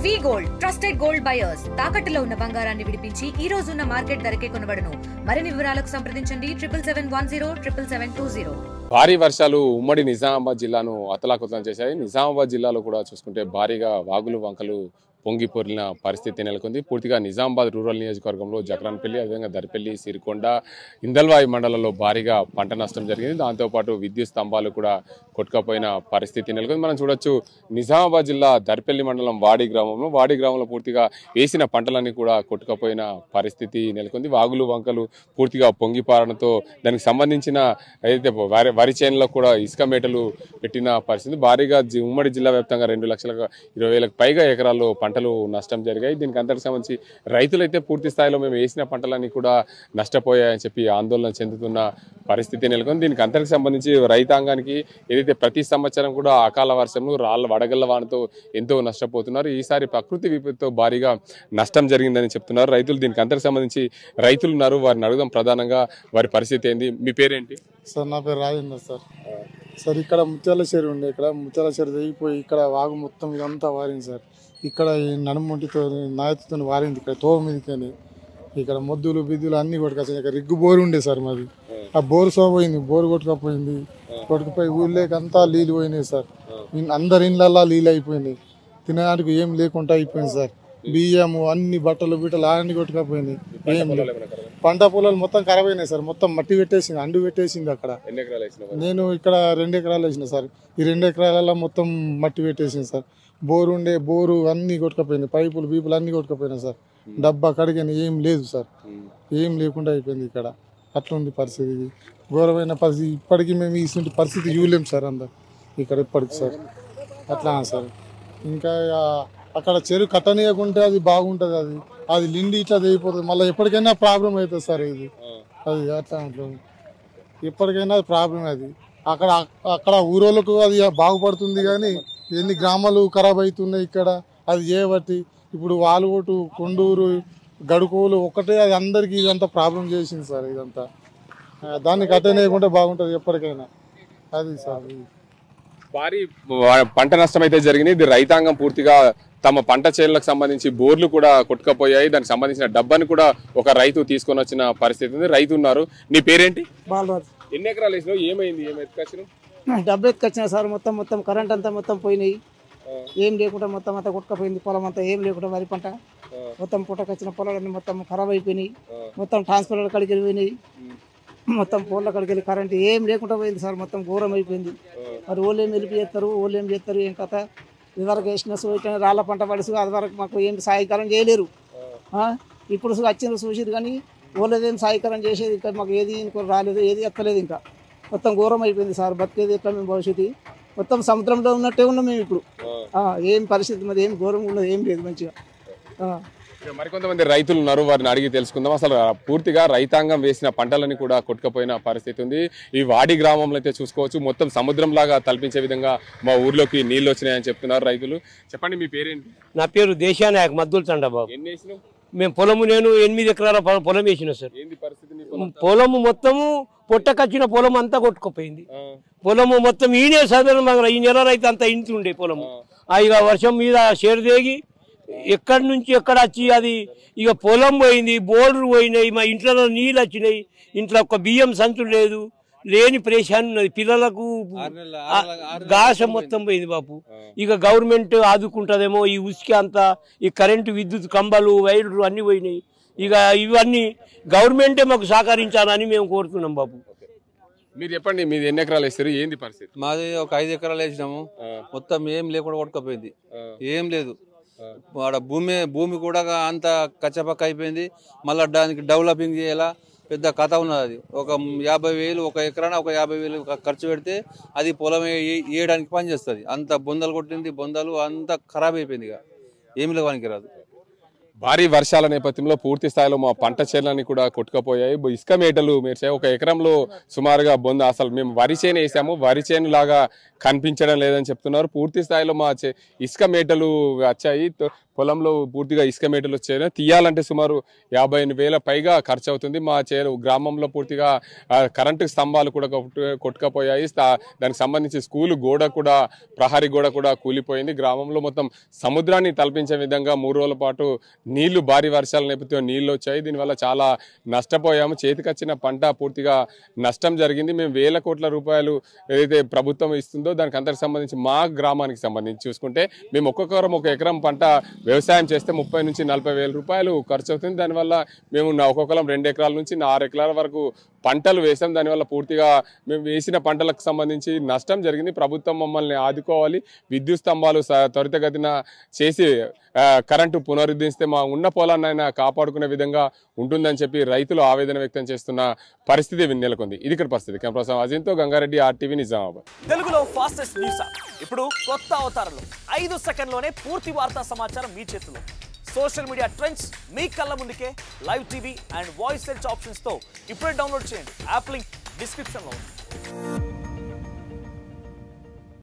వి gold trusted gold buyers తాకట్టులో ఉన్న బంగారాన్ని విడిపించి ఈ రోజు ఉన్న మార్కెట్ ధరకే కొనబడును. మరిన్ని వివరాలకు సంప్రదించండి 7710772020. భారీ వర్షాలు ఉమ్మడి నిజామాబాద్ జిల్లాను అతలాకుతలం చేశాయి. నిజామాబాద్ జిల్లాలో కూడా చూసుకుంటే భారీగా వాగులు వంకలు పొంగి పొర్లిన పరిస్థితి నెలకొంది. పూర్తిగా నిజామాబాద్ రూరల్ నియోజకవర్గంలో జక్రాన్పల్లి, అదేవిధంగా దర్పల్లి, సిరికొండ, ఇందల్వాయి మండలంలో భారీగా పంట నష్టం జరిగింది. దాంతోపాటు విద్యుత్ స్తంభాలు కూడా కొట్టుకపోయిన పరిస్థితి నెలకొంది. మనం చూడొచ్చు నిజామాబాద్ జిల్లా దర్పల్లి మండలం వాడి గ్రామంలో పూర్తిగా వేసిన పంటలన్నీ కూడా కొట్టుకపోయిన పరిస్థితి నెలకొంది. వాగులు వంకలు పూర్తిగా పొంగిపారడంతో దానికి సంబంధించిన ఏదైతే వరి చేనులో కూడా ఇసుక మేటలు పెట్టిన పరిస్థితి. భారీగా ఉమ్మడి జిల్లా వ్యాప్తంగా 2,20,000 పైగా ఎకరాల్లో పంటలు నష్టం జరిగాయి. దీనికి అంతటికి సంబంధించి రైతులైతే పూర్తి స్థాయిలో మేము వేసిన పంటలన్నీ కూడా నష్టపోయాయని చెప్పి ఆందోళన చెందుతున్న పరిస్థితి నెలకొంది. దీనికి అంతటికి సంబంధించి రైతాంగానికి ఏదైతే ప్రతి సంవత్సరం కూడా అకాల వర్షంలో వడగళ్ల వానతో ఎంతో నష్టపోతున్నారు. ఈసారి ప్రకృతి విపత్తుతో భారీగా నష్టం జరిగిందని చెప్తున్నారు రైతులు. దీనికి అంతటికి సంబంధించి రైతులు ఉన్నారు, వారిని అడుగుదాం. ప్రధానంగా వారి పరిస్థితి ఏంది? మీ పేరేంటి? సార్ నా పేరు రాజేందర్ సార్. సార్ ఇక్కడ ముత్యాల చెరువు ఉండే, ఇక్కడ ముత్యాల చెరువు తెగిపోయి ఇక్కడ వాగు మొత్తం ఇదంతా వారింది సార్. ఇక్కడ ఈ నడుముంటితో నాయతితో వారింది. ఇక్కడ తోవ మీదకని ఇక్కడ మొద్దులు బిద్దులు అన్ని కొట్టుకొచ్చాయి. ఇక్కడ రిగ్గు బోరు ఉండే సార్ మాది. ఆ బోరు పోయింది, బోరు కొట్టుకపోయింది. కొట్టుకుపోయి ఊళ్ళోకి అంతా నీళ్ళు పోయినాయి సార్. అందరి ఇళ్ళల్లో నీళ్ళు అయిపోయినాయి. తినడానికి ఏం లేకుండా అయిపోయింది సార్. బియ్యము అన్ని బట్టలు బిట్టలు అన్ని కొట్టుకపోయింది. ఏం పంట పొలాలు మొత్తం ఖరాబ్ అయినాయి సార్. మొత్తం మట్టి పెట్టేసింది, అండు పెట్టేసింది. అక్కడ నేను ఇక్కడ 2 ఎకరాలు వేసిన సార్. ఈ 2 ఎకరాలలో మొత్తం మట్టి పెట్టేసింది సార్. బోరు ఉండే, బోరు అన్ని కొట్టుకపోయింది. పైపులు బీపులు అన్ని కొట్టుకపోయినాయి సార్. డబ్బా కడిగిన ఏం లేదు సార్. ఏం లేకుండా అయిపోయింది ఇక్కడ. అట్లుంది పరిస్థితి. ఇది ఘోరమైన పరిస్థితి. ఇప్పటికీ మేము ఈ పరిస్థితి చూడలేము సార్ అందరు ఇక్కడ ఇప్పటికి సార్. అట్లా సార్. ఇంకా అక్కడ చెరువు కట్టనీయకుంటే అది బాగుంటుంది. అది లిండి ఇట్లా తెగిపోతుంది. మళ్ళీ ఎప్పటికైనా ప్రాబ్లం అవుతుంది సార్. ఇది అది అట్లా ఉంటుంది. ఎప్పటికైనా ప్రాబ్లం అది. అక్కడ ఊరోళ్ళకు అది బాగుపడుతుంది, కానీ ఎన్ని గ్రామాలు ఖరాబ్ అవుతున్నాయి ఇక్కడ అది చేయబట్టి. ఇప్పుడు వాలుగోటు, కొండూరు, గడుకోలు ఒక్కటే అది అందరికీ ఇదంతా ప్రాబ్లం చేసింది సార్. ఇదంతా దాన్ని కట్టనీయకుంటే బాగుంటుంది ఎప్పటికైనా. అది సార్. భారీ పంట నష్టం అయితే జరిగింది. ఇది రైతాంగం పూర్తిగా తమ పంట చేనులకు సంబంధించి బోర్లు కూడా కొట్టుకపోయాయి. దానికి సంబంధించిన డబ్బాని కూడా ఒక రైతు తీసుకొని వచ్చిన పరిస్థితి ఉంది. రైతు ఉన్నారు. నీ పేరేంటి? బాలరాజు. ఎన్ని ఎకరాలు వేసినావు? ఏమైంది? ఏం ఎత్తుకొచ్చినావు? డబ్బు ఎత్తుకొచ్చినా సార్. మొత్తం కరెంట్ అంతా మొత్తం పోయినాయి. ఏం లేకుండా మొత్తం అంతా కొట్టుకపోయింది. పొలం అంతా ఏం లేకుండా వరి పంట మొత్తం పుట్టకొచ్చిన పొలాలన్నీ మొత్తం ఖరాబ్ అయిపోయినాయి. మొత్తం ట్రాన్స్ఫార్మర్ కాడికి వెళ్ళిపోయినాయి. మొత్తం పోళ్ళ కాడికి వెళ్ళి కరెంట్ ఏం లేకుండా పోయింది సార్. మొత్తం ఘోరం అయిపోయింది. మరి వాళ్ళు ఏం వెళ్ళిపోయేస్తారు, వాళ్ళు ఏం చేస్తారు, ఏం కథ. ఇదివరకు వేసిన సూచన రాళ్ళ పంట పడుసు అది వరకు మాకు ఏం సహాయకారం చేయలేరు. ఇప్పుడు వచ్చిన చూసిరు, కానీ వాళ్ళదేం సహాయకారం చేసేది ఇంకా మాకు ఏది రాలేదు, ఏది ఎక్కలేదు. ఇంకా మొత్తం ఘోరం అయిపోయింది సార్. బతికేది ఎట్లా మేము భవిష్యత్తు? మొత్తం సముద్రంలో ఉన్నట్టే ఉన్నాం మేము ఇప్పుడు. ఏం పరిస్థితి మరి, ఏం ఘోరంగా ఉన్నది, ఏం లేదు మంచిగా. మరికొంతమంది రైతులు ఉన్నారు, వారిని అడిగి తెలుసుకుందాం. అసలు పూర్తిగా రైతాంగం వేసిన పంటలని కూడా కొట్టుకపోయిన పరిస్థితి ఉంది. ఈ వాడి గ్రామంలో అయితే చూసుకోవచ్చు, మొత్తం సముద్రం లాగా తలపించే విధంగా మా ఊర్లోకి నీళ్లు వచ్చినాయని చెప్తున్నారు రైతులు. చెప్పండి, మీ పేరేంటి? నా పేరు దేశానాయక్ మద్దుల చండబాబు. ఎన్ని వేసినావు? మేము పొలము, నేను 8 ఎకరాల పొలం వేసిన సార్. ఏంది పరిస్థితి? పొలము మొత్తము పొట్టకచ్చిన పొలం అంతా కొట్టుకుపోయింది. పొలము మొత్తం ఈయనే సాధారణ ఈ నెల రైతు అంతా ఇంటి ఉండే పొలము. ఇక వర్షం మీద చేరుదేగి ఎక్కడి నుంచి ఎక్కడ వచ్చి అది ఇక పొలం పోయింది, బోర్లు పోయినాయి, మా ఇంట్లో నీళ్ళు వచ్చినాయి. ఇంట్లో ఒక బియ్యం సంచులు లేదు, లేని ప్రేషాన్ ఉన్నది. పిల్లలకు గాస మొత్తం పోయింది బాపు. ఇక గవర్నమెంట్ ఆదుకుంటుందేమో. ఈ ఉసుక అంతా, ఈ కరెంటు విద్యుత్ కంబాలు, వైర్లు అన్నీ పోయినాయి. ఇక ఇవన్నీ గవర్నమెంటే మాకు సహకరించాలని మేము కోరుతున్నాం బాపు. మీరు చెప్పండి, మీది ఎన్ని ఎకరాలు వేస్తారు? ఏంది పరిస్థితి? మాది ఒక 5 ఎకరాలు వేసినాము. మొత్తం ఏం లేకుండా కొట్టుకపోయింది. ఏం లేదు. ఆడ భూమి కూడా అంత కచ్చపక్క అయిపోయింది. మళ్ళీ దానికి డెవలపింగ్ చేయాలా, పెద్ద కథ ఉన్నది. అది ఒక 50,000 ఒక ఎకరాన ఒక 50,000 ఖర్చు పెడితే అది పొలం వేయడానికి పని చేస్తుంది. అంత బొందలు కొట్టింది, బొందలు అంతా ఖరాబ్ అయిపోయింది. ఇక ఏమి లేవానికి రాదు. భారీ వర్షాల నేపథ్యంలో పూర్తి స్థాయిలో మా పంట చేనులన్నీ కూడా కొట్టుకుపోయాయి. ఇసుక మేటలు మెరిచాయి. ఒక ఎకరంలో సుమారుగా అసలు మేము వరి చేను వేసాము, వరి చేను లాగా కనిపించడం లేదని చెప్తున్నారు. పూర్తి స్థాయిలో మా ఇసుక మేటలు వచ్చాయి. పొలంలో పూర్తిగా ఇసుక మేటలు వచ్చాయి. తీయాలంటే సుమారు 50,000 పైగా ఖర్చు అవుతుంది. మా గ్రామంలో పూర్తిగా కరెంటు స్తంభాలు కూడా కొట్టుకుపోయాయి. దానికి సంబంధించి స్కూలు గోడ కూడా, ప్రహరీ గోడ కూడా కూలిపోయింది. గ్రామంలో మొత్తం సముద్రాన్ని తలపించే విధంగా 3 రోజుల పాటు నీళ్లు, భారీ వర్షాల నేపథ్యంలో నీళ్లు వచ్చాయి. దీనివల్ల చాలా నష్టపోయాము. చేతికొచ్చిన పంట పూర్తిగా నష్టం జరిగింది. మేము వేల కోట్ల రూపాయలు ఏదైతే ప్రభుత్వం ఇస్తుందో దానికి అంతకు సంబంధించి మా గ్రామానికి సంబంధించి చూసుకుంటే మేము ఒక్కొక్కరం ఒక ఎకరం పంట వ్యవసాయం చేస్తే 30,000 నుంచి 40,000 రూపాయలు ఖర్చు అవుతుంది. దానివల్ల మేము ఒక్కొక్కరం 2 ఎకరాల నుంచి 6 ఎకరాల వరకు పంటలు వేసాం. దానివల్ల పూర్తిగా మేము వేసిన పంటలకు సంబంధించి నష్టం జరిగింది. ప్రభుత్వం మమ్మల్ని ఆదుకోవాలి. విద్యుత్ స్తంభాలు త్వరితగతిన చేసి కరెంటు పునరుద్ధరిస్తే మా ఉన్న పొలాన్నైనా కాపాడుకునే విధంగా ఉంటుందని చెప్పి రైతులు ఆవేదన వ్యక్తం చేస్తున్న పరిస్థితి నెలకొంది. ఇది ఇక్కడ పరిస్థితి. కెమెరా అజింతో గంగారెడ్డి, RTV, నిజామాబాద్. తెలుగులో ఫాస్టెస్ట్ న్యూస్ ఇప్పుడు కొత్త అవతారంలో 5 సెకండ్లోనే పూర్తి వార్తా సమాచారం మీ చేతిలో. సోషల్ మీడియా ట్రెండ్స్ మీ కళ్ళ ముందుకే live TV and voice search options తో ఇప్పుడే డౌన్లోడ్ చేయండి. యాప్ లింక్ డిస్క్రిప్షన్ లో ఉంది.